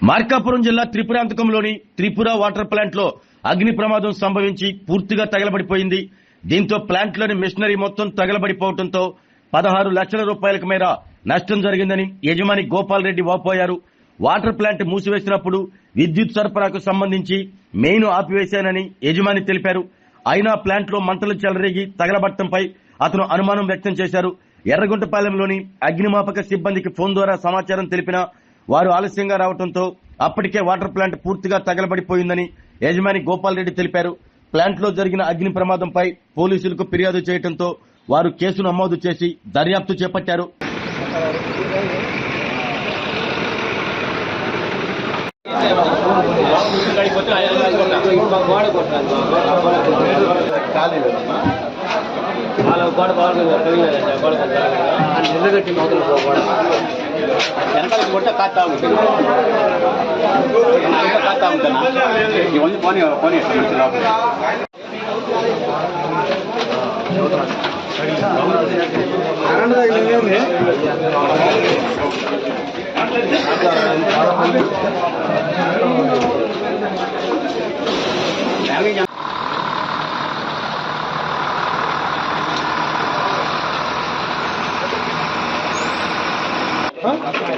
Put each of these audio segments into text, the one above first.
మార్కాపురం జిల్లా త్రిపురాంతకంలోని Tripura water plant లో అగ్ని ప్రమాదం సంభవించి పూర్తిగా తగలబడిపోయింది. దీంతో ప్లాంట్ లోని మిషనరీ మొత్తం తగలబడిపోవడంతో 16 లక్షల రూపాయలకు మేర నష్టం జరిగిందని యజమాని గోపాల్ రెడ్డి వాపోయారు. వాటర్ ప్లాంట్ మూసివేసినప్పుడు విద్యుత్ సరఫరాకు సంబంధించి మెయిన్ ఆపివేశానని యజమాని తెలిపారు. అయినా ప్లాంట్ లో మంటలు చెలరేగి తగలబట్టంపై అతను అనుమానం వ్యక్తం చేశారు. ఎర్రగుంటపాలెంలోని అగ్నిమాపక సిబ్బందికి ఫోన్ ద్వారా సమాచారం తెలిపినా వారు ఆలస్యంగా రావడంతో అప్పటికే వాటర్ ప్లాంట్ పూర్తిగా తగలబడిపోయిందని యజమాని గోపాల్ రెడ్డి తెలిపారు. ప్లాంట్ లో జరిగిన అగ్ని ప్రమాదంపై పోలీసులకు ఫిర్యాదు చేయడంతో వారు కేసు నమోదు చేసి దర్యాప్తు చేపట్టారు.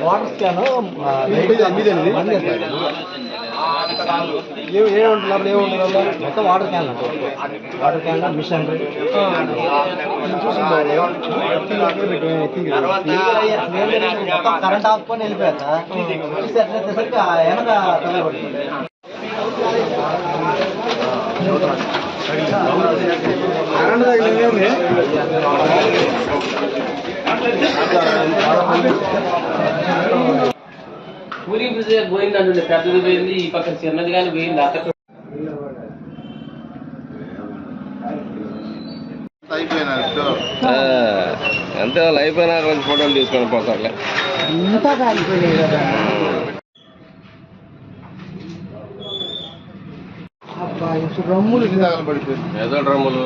వాటర్ స్కాన్ ఏముంటుంది మొత్తం వాటర్ క్యాన్ మిషన్ మొత్తం కరెంట్ ఆపుకొని వెళ్ళిపోయాక వెనక తగలబడుతుంది. కూలింగ్ బ్రిడ్జ్ పోయింది అంటుండే, పెద్దది పోయింది, ఈ పక్క చిన్నది కానీ పోయింది. అంతే వాళ్ళు అయిపోయినాక కొంచెం ఫోటోలు తీసుకొని పోతారులే. ఇంకా కాలిపోయినాయి కదా. డ్రమ్ములు ఏదో డ్రమ్ములు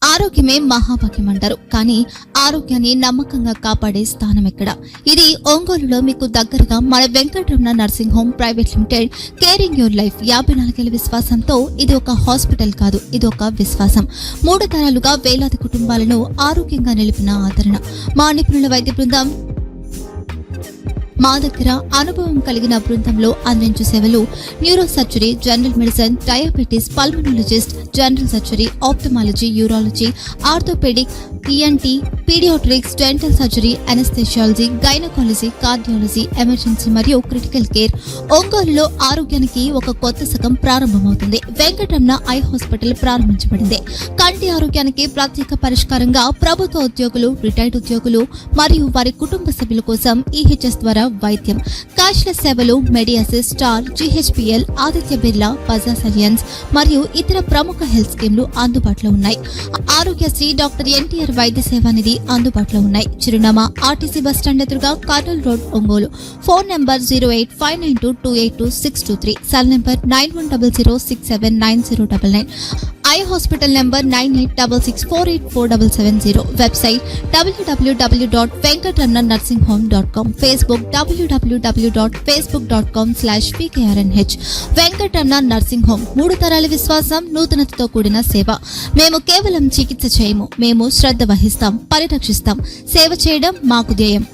ఆరోగ్యమే మహాభాగ్యం అంటారు. కానీ ఆరోగ్యాన్ని నమ్మకంగా కాపాడే స్థానం ఎక్కడ? ఇది ఒంగోలులో మీకు దగ్గరగా మన Venkataramana nursing home private limited. Caring your life 54 ఏళ్ల విశ్వాసంతో ఇది ఒక హాస్పిటల్ కాదు, ఇది ఒక విశ్వాసం. 3 తరాలుగా వేలాది కుటుంబాలను ఆరోగ్యంగా నిలిపిన ఆదరణ. మా నిపుణుల వైద్య బృందం మా దగ్గర అనుభవం కలిగిన బృందంలో అందించే సేవలు neuro surgery, general medicine, diabetes, pulmonologist, general surgery, ophthalmology, urology, orthopaedic, ENT, paediatrics, dental surgery, anaesthesiology, gynaecology, cardiology, emergency మరియు క్రిటికల్ కేర్. ఒంగోలులో ఆరోగ్యానికి ఒక కొత్త శకం ప్రారంభమవుతుంది. వెంకటరమణ ఐ హాస్పిటల్ ప్రారంభించబడింది. కంటి ఆరోగ్యానికి ప్రత్యేక పరిష్కారంగా ప్రభుత్వ ఉద్యోగులు, రిటైర్డ్ ఉద్యోగులు మరియు వారి కుటుంబ సభ్యుల కోసం ఈహెచ్ఎస్ ద్వారా వైద్యం, క్యాష్లెస్ సేవలు, మెడియాసిస్, స్టార్, జీహెచ్పీఎల్, ఆదిత్య బిర్లా, బజాజ్ అలియన్స్ మరియు ఇతర ప్రముఖ హెల్త్ స్కీమ్లు అందుబాటులో ఉన్నాయి. ఆరోగ్యశ్రీ, డాక్టర్ ఎన్టీఆర్ వైద్య సేవా నిధి అందుబాటులో ఉన్నాయి. చిరునామా ఆర్టీసీ బస్టాండ్ ఎదురుగా Kurnool road, Ongole. Phone number 08592282623, cell number 9100679099. Eye hospital number 9866484770. Website www.venkatramananursinghome.com. Facebook www.facebook.com/pkrnh. Venkataramana nursing home, 3 తరాల విశ్వాసం, నూతనతతో కూడిన సేవ. మేము కేవలం చికిత్స చేయము, మేము శ్రద్ధ వహిస్తాం, పరిరక్షిస్తాం. సేవ చేయడం మాకు ధ్యేయం.